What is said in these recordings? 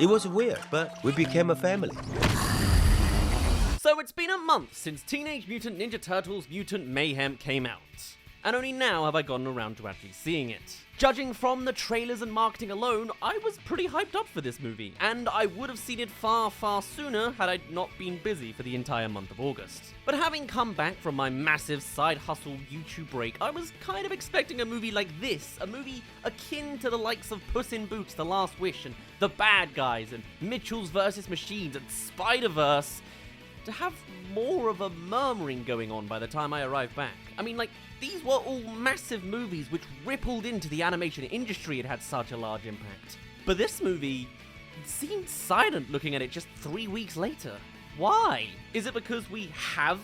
It was weird, but we became a family. So it's been a month since Teenage Mutant Ninja Turtles Mutant Mayhem came out, and only now have I gotten around to actually seeing it. Judging from the trailers and marketing alone, I was pretty hyped up for this movie, and I would have seen it far, far sooner had I not been busy for the entire month of August. But having come back from my massive side hustle YouTube break, I was kind of expecting a movie like this, a movie akin to the likes of Puss in Boots, The Last Wish, and The Bad Guys, and Mitchells vs. Machines, and Spider-Verse, to have more of a murmuring going on by the time I arrived back. I mean, like, these were all massive movies which rippled into the animation industry. It had such a large impact. But this movie seemed silent looking at it just 3 weeks later. Why? Is it because we have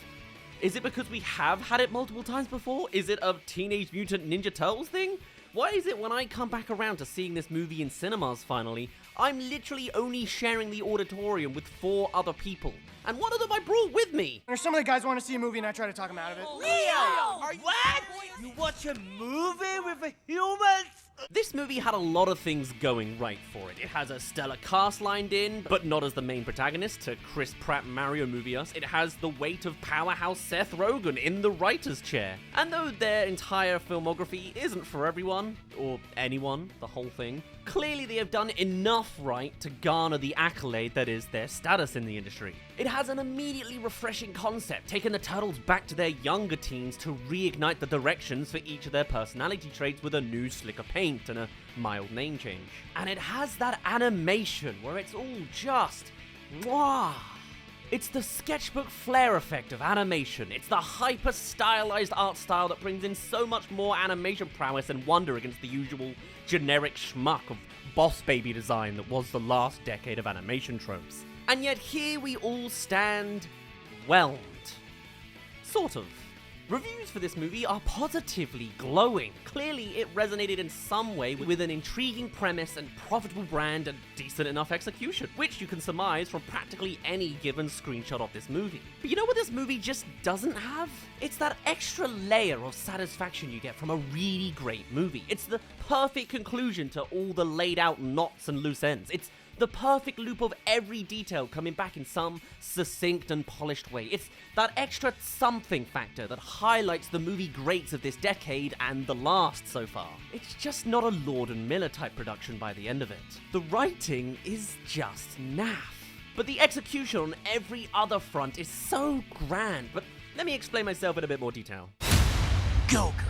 had it multiple times before? Is it a Teenage Mutant Ninja Turtles thing? Why is it when I come back around to seeing this movie in cinemas finally, I'm literally only sharing the auditorium with 4 other people? And one of them I brought with me! Or some of the guys want to see a movie and I try to talk them out of it. Leo! What? You watch a movie with a human? This movie had a lot of things going right for it. It has a stellar cast lined in, but not as the main protagonist, to Chris Pratt Mario movie us. It has the weight of powerhouse Seth Rogen in the writer's chair. And though their entire filmography isn't for everyone, or anyone, the whole thing, clearly they have done enough right to garner the accolade that is their status in the industry. It has an immediately refreshing concept, taking the Turtles back to their younger teens to reignite the directions for each of their personality traits with a new slicker paint and a mild name change. And it has that animation where it's all just mwah. It's the sketchbook flair effect of animation. It's the hyper-stylized art style that brings in so much more animation prowess and wonder against the usual generic schmuck of boss baby design that was the last decade of animation tropes. And yet here we all stand, whelmed. Sort of. Reviews for this movie are positively glowing. Clearly, it resonated in some way with an intriguing premise and profitable brand and decent enough execution, which you can surmise from practically any given screenshot of this movie. But you know what this movie just doesn't have? It's that extra layer of satisfaction you get from a really great movie. It's the perfect conclusion to all the laid out knots and loose ends. It's the perfect loop of every detail coming back in some succinct and polished way. It's that extra something factor that highlights the movie greats of this decade and the last so far. It's just not a Lord and Miller type production by the end of it. The writing is just naff. But the execution on every other front is so grand. But let me explain myself in a bit more detail. Go-Gurt.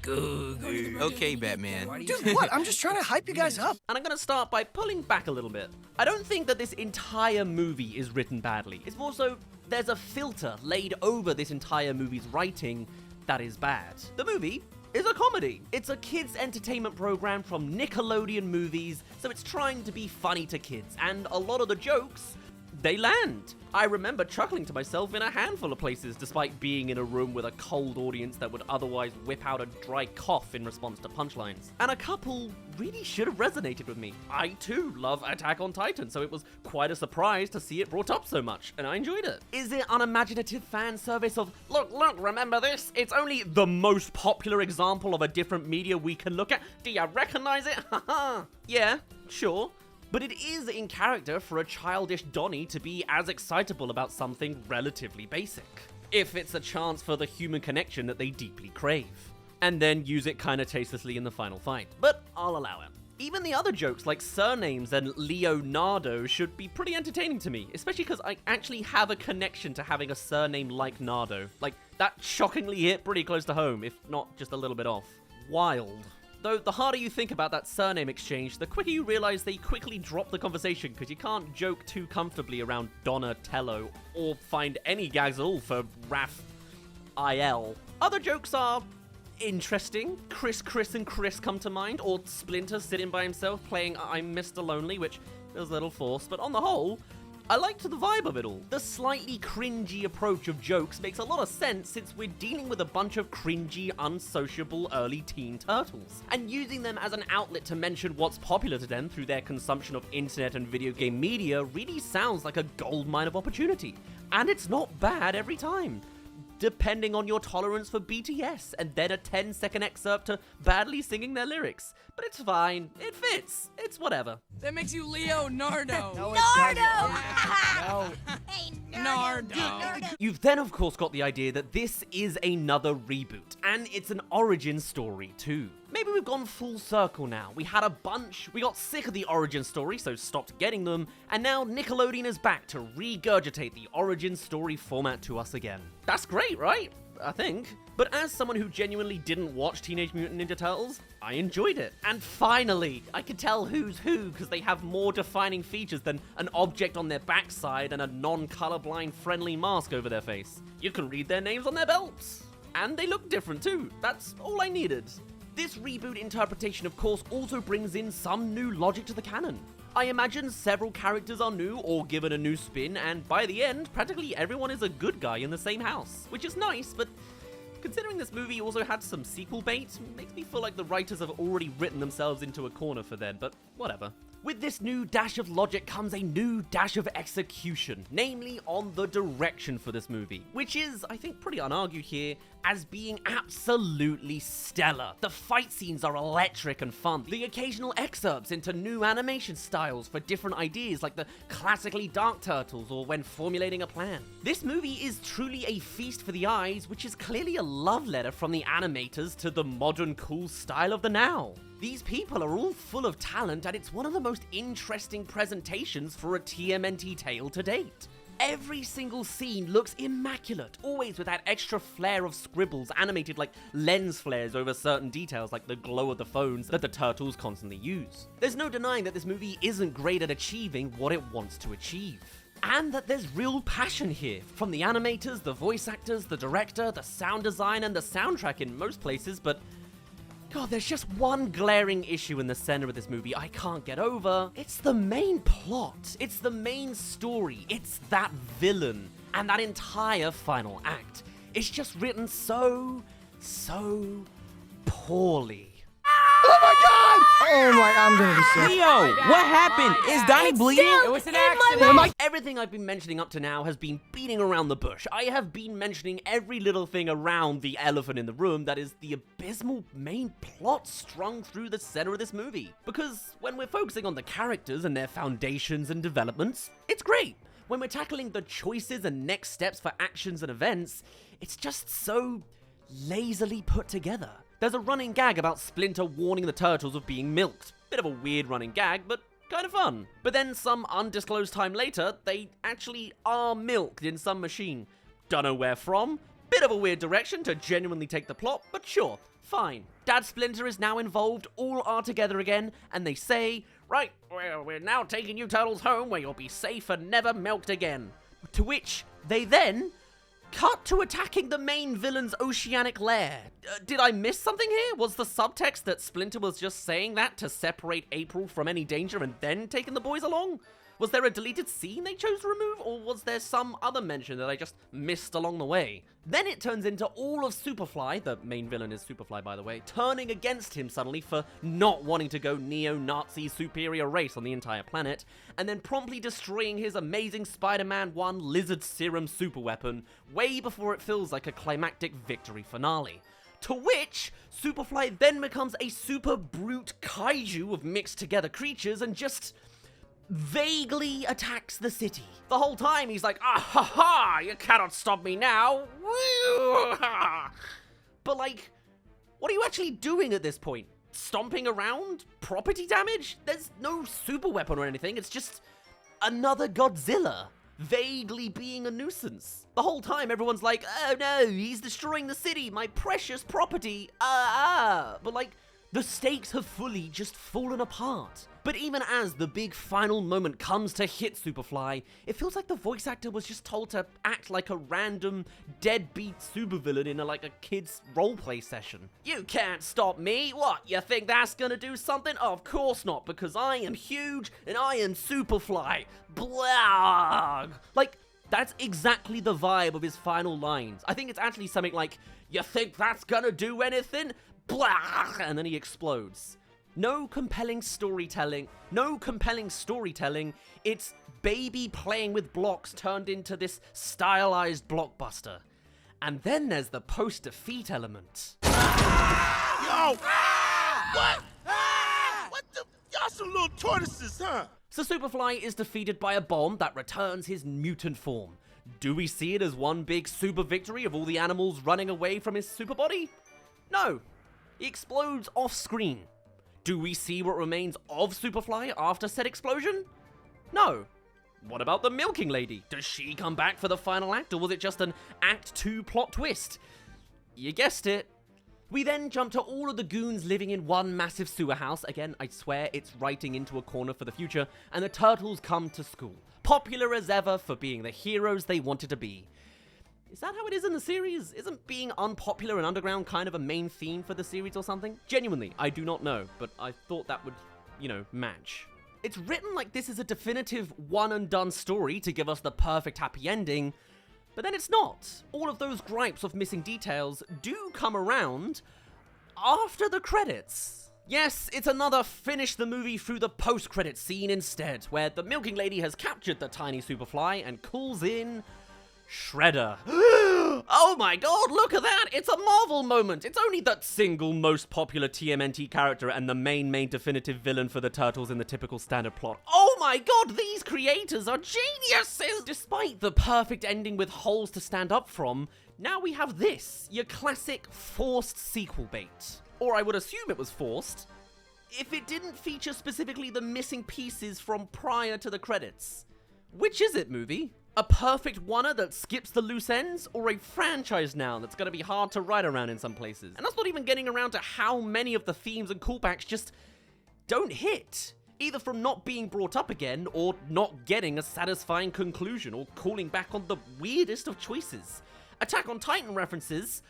Okay, Batman. Dude, what? I'm just trying to hype you guys up. And I'm gonna start by pulling back a little bit. I don't think that this entire movie is written badly. It's more so there's a filter laid over this entire movie's writing that is bad. The movie is a comedy. It's a kids' entertainment program from Nickelodeon Movies, so it's trying to be funny to kids, and a lot of the jokes, they land. I remember chuckling to myself in a handful of places despite being in a room with a cold audience that would otherwise whip out a dry cough in response to punchlines. And a couple really should have resonated with me. I too love Attack on Titan, so it was quite a surprise to see it brought up so much, and I enjoyed it. Is it unimaginative fan service of, look, remember this? It's only the most popular example of a different media we can look at. Do you recognize it? Haha. Yeah, sure. But it is in character for a childish Donnie to be as excitable about something relatively basic, if it's a chance for the human connection that they deeply crave, and then use it kinda tastelessly in the final fight. But I'll allow it. Even the other jokes like surnames and Leonardo should be pretty entertaining to me, especially because I actually have a connection to having a surname like Nardo. Like, that shockingly hit pretty close to home, if not just a little bit off. Wild. Though the harder you think about that surname exchange, the quicker you realize they quickly drop the conversation because you can't joke too comfortably around Donatello or find any gags at all for Raphael. Other jokes are interesting. Chris and Chris come to mind, or Splinter sitting by himself playing I'm Mr. Lonely, which feels a little forced, but on the whole, I liked the vibe of it all. The slightly cringy approach of jokes makes a lot of sense since we're dealing with a bunch of cringy, unsociable early teen turtles. And using them as an outlet to mention what's popular to them through their consumption of internet and video game media really sounds like a goldmine of opportunity. And it's not bad every time. depending on your tolerance for BTS, and then a 10-second excerpt to badly singing their lyrics. But it's fine. It fits. It's whatever. That makes you Leonardo. No, it Nardo! doesn't. No. Hey, Nardo. You've then, of course, got the idea that this is another reboot, and it's an origin story, too. Maybe we've gone full circle now. We had a bunch, we got sick of the origin story, so stopped getting them, and now Nickelodeon is back to regurgitate the origin story format to us again. That's great, right? I think. But as someone who genuinely didn't watch Teenage Mutant Ninja Turtles, I enjoyed it. And finally, I could tell who's who because they have more defining features than an object on their backside and a non-colorblind friendly mask over their face. You can read their names on their belts. And they look different too. That's all I needed. This reboot interpretation, of course, also brings in some new logic to the canon. I imagine several characters are new or given a new spin, and by the end, practically everyone is a good guy in the same house. Which is nice, but considering this movie also had some sequel bait, makes me feel like the writers have already written themselves into a corner for then, but whatever. With this new dash of logic comes a new dash of execution, namely on the direction for this movie, which is, I think, pretty unargued here, as being absolutely stellar. The fight scenes are electric and fun. The occasional excerpts into new animation styles for different ideas, like the classically dark turtles or when formulating a plan. This movie is truly a feast for the eyes, which is clearly a love letter from the animators to the modern cool style of the now. These people are all full of talent, and it's one of the most interesting presentations for a TMNT tale to date. Every single scene looks immaculate, always with that extra flair of scribbles animated like lens flares over certain details like the glow of the phones that the turtles constantly use. There's no denying that this movie isn't great at achieving what it wants to achieve. And that there's real passion here, from the animators, the voice actors, the director, the sound design, and the soundtrack in most places, but God, there's just one glaring issue in the center of this movie I can't get over. It's the main plot. It's the main story. It's that villain. And that entire final act. It's just written so poorly. Oh my God! Oh my, I'm gonna be sick. Leo, what happened? Is Donnie bleeding? It was an accident. Everything I've been mentioning up to now has been beating around the bush. I have been mentioning every little thing around the elephant in the room that is the abysmal main plot strung through the center of this movie. Because when we're focusing on the characters and their foundations and developments, it's great. When we're tackling the choices and next steps for actions and events, it's just so lazily put together. There's a running gag about Splinter warning the turtles of being milked. Bit of a weird running gag, but kind of fun. But then some undisclosed time later, they actually are milked in some machine. Don't know where from. Bit of a weird direction to genuinely take the plot, but sure, fine. Dad Splinter is now involved, all are together again, and they say, right, we're now taking you turtles home where you'll be safe and never milked again. To which they then cut to attacking the main villain's oceanic lair. Did I miss something here? Was the subtext that Splinter was just saying that to separate April from any danger and then taking the boys along? Was there a deleted scene they chose to remove, or was there some other mention that I just missed along the way? Then it turns into all of Superfly, the main villain is Superfly by the way, turning against him suddenly for not wanting to go neo-Nazi superior race on the entire planet, and then promptly destroying his amazing Spider-Man 1 lizard serum superweapon way before it feels like a climactic victory finale. To which, Superfly then becomes a super brute kaiju of mixed together creatures and just vaguely attacks the city. The whole time he's like, ah ha ha, you cannot stop me now. Woo, ha. But like, what are you actually doing at this point? Stomping around? Property damage? There's no super weapon or anything, it's just another Godzilla, vaguely being a nuisance. The whole time everyone's like, oh no, he's destroying the city, my precious property, But like, the stakes have fully just fallen apart. But even as the big final moment comes to hit Superfly, it feels like the voice actor was just told to act like a random deadbeat supervillain in a kid's roleplay session. You can't stop me. What, you think that's gonna do something? Of course not, because I am huge and I am Superfly. Blah. Like, that's exactly the vibe of his final lines. I think it's actually something like, you think that's gonna do anything? Blah. And then he explodes. No compelling storytelling, it's baby playing with blocks turned into this stylized blockbuster. And then there's the post-defeat element. Yo! What? What the? Y'all some little tortoises, huh? So Superfly is defeated by a bomb that returns his mutant form. Do we see it as one big super victory of all the animals running away from his super body? No. He explodes off-screen. Do we see what remains of Superfly after said explosion? No. What about the milking lady? Does she come back for the final act, or was it just an Act 2 plot twist? You guessed it. We then jump to all of the goons living in one massive sewer house. Again, I swear it's writing into a corner for the future. And the turtles come to school. Popular as ever for being the heroes they wanted to be. Is that how it is in the series? Isn't being unpopular and underground kind of a main theme for the series or something? Genuinely, I do not know, but I thought that would, match. It's written like this is a definitive one-and-done story to give us the perfect happy ending, but then it's not. All of those gripes of missing details do come around after the credits. Yes, it's another finish the movie through the post-credit scene instead, where the milking lady has captured the tiny Superfly and calls in Shredder. Oh my god, look at that! It's a Marvel moment! It's only that single most popular TMNT character and the main definitive villain for the Turtles in the typical standard plot. Oh my god, these creators are geniuses! Despite the perfect ending with holes to stand up from, now we have this, your classic forced sequel bait. Or I would assume it was forced, if it didn't feature specifically the missing pieces from prior to the credits. Which is it, movie? A perfect oneer that skips the loose ends, or a franchise now that's gonna be hard to write around in some places? And that's not even getting around to how many of the themes and callbacks just don't hit. Either from not being brought up again, or not getting a satisfying conclusion, or calling back on the weirdest of choices. Attack on Titan references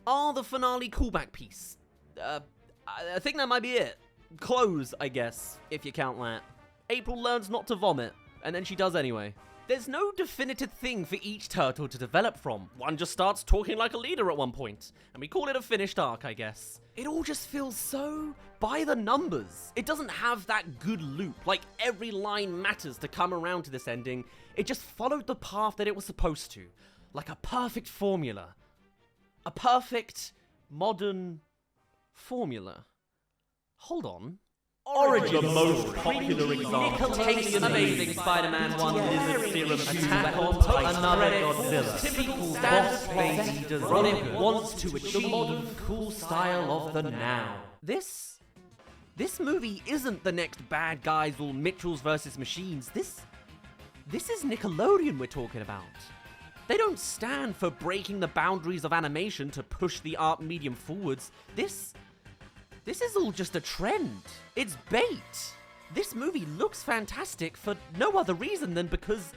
are the finale callback piece. I think that might be it. Close, I guess, if you count that. April learns not to vomit, and then she does anyway. There's no definitive thing for each turtle to develop from. One just starts talking like a leader at one point, and we call it a finished arc, I guess. It all just feels so by the numbers. It doesn't have that good loop, like every line matters to come around to this ending. It just followed the path that it was supposed to, like a perfect formula. A perfect, modern formula. Hold on. Origin, the most popular example. Nickelodeon Amazing Spider-Man 1 Lizard Serum Attack on Titan, another Godzilla. Typical boss baby does what it wants to achieve. The modern cool style of the now. This movie isn't the next Bad Guys or Mitchells vs. Machines. This is Nickelodeon we're talking about. They don't stand for breaking the boundaries of animation to push the art medium forwards. This is all just a trend. It's bait. This movie looks fantastic for no other reason than because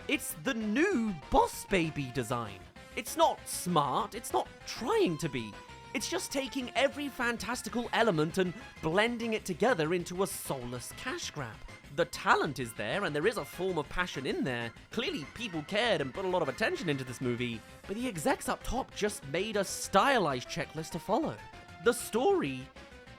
it's the new Boss Baby design. It's not smart, it's not trying to be. It's just taking every fantastical element and blending it together into a soulless cash grab. The talent is there, and there is a form of passion in there. Clearly, people cared and put a lot of attention into this movie, but the execs up top just made a stylized checklist to follow. The story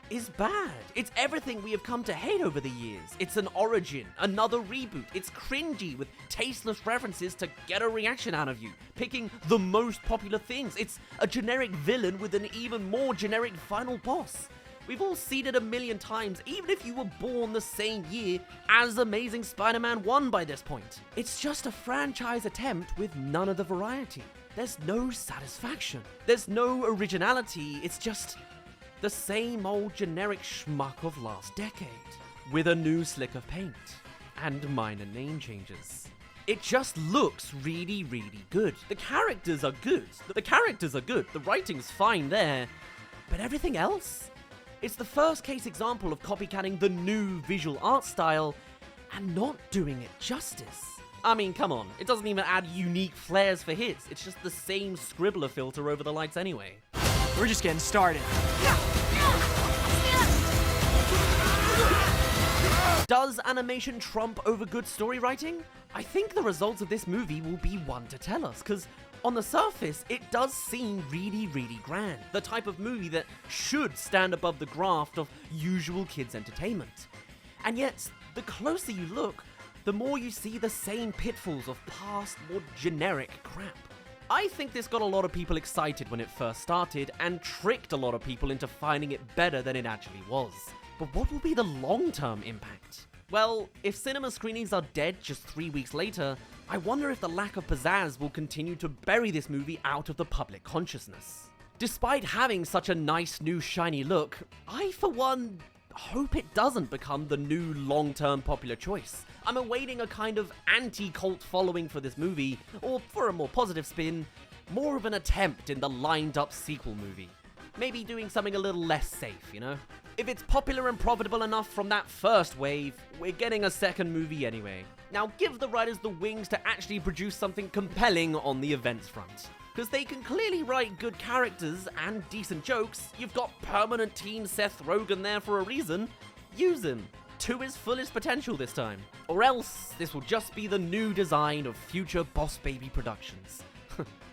is bad. It's everything we have come to hate over the years. It's an origin, another reboot. It's cringy with tasteless references to get a reaction out of you, picking the most popular things. It's a generic villain with an even more generic final boss. We've all seen it a million times, even if you were born the same year as Amazing Spider-Man 1 by this point. It's just a franchise attempt with none of the variety. There's no satisfaction. There's no originality. It's just the same old generic schmuck of last decade, with a new slick of paint, and minor name changes. It just looks really, really good. The characters are good. The writing's fine there. But everything else? It's the first case example of copycatting the new visual art style and not doing it justice. I mean, come on. It doesn't even add unique flares for hits. It's just the same scribbler filter over the lights anyway. We're just getting started. Does animation trump over good story writing? I think the results of this movie will be one to tell us, because on the surface, it does seem really, really grand. The type of movie that should stand above the graft of usual kids' entertainment. And yet, the closer you look, the more you see the same pitfalls of past, more generic crap. I think this got a lot of people excited when it first started and tricked a lot of people into finding it better than it actually was. But what will be the long-term impact? Well, if cinema screenings are dead just 3 weeks later, I wonder if the lack of pizzazz will continue to bury this movie out of the public consciousness. Despite having such a nice new shiny look, I for one hope it doesn't become the new long-term popular choice. I'm awaiting a kind of anti-cult following for this movie, or for a more positive spin, more of an attempt in the lined-up sequel movie. Maybe doing something a little less safe, you know? If it's popular and profitable enough from that first wave, we're getting a second movie anyway. Now give the writers the wings to actually produce something compelling on the events front. Because they can clearly write good characters and decent jokes. You've got permanent Team Seth Rogen there for a reason. Use him to his fullest potential this time. Or else, this will just be the new design of future Boss Baby Productions.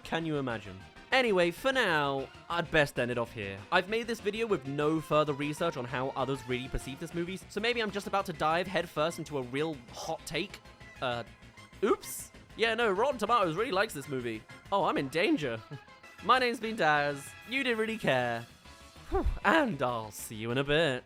Can you imagine? Anyway, for now, I'd best end it off here. I've made this video with no further research on how others really perceive this movie, so maybe I'm just about to dive headfirst into a real hot take. Oops. Yeah, no, Rotten Tomatoes really likes this movie. Oh, I'm in danger. My name's been Daz. You didn't really care. And I'll see you in a bit.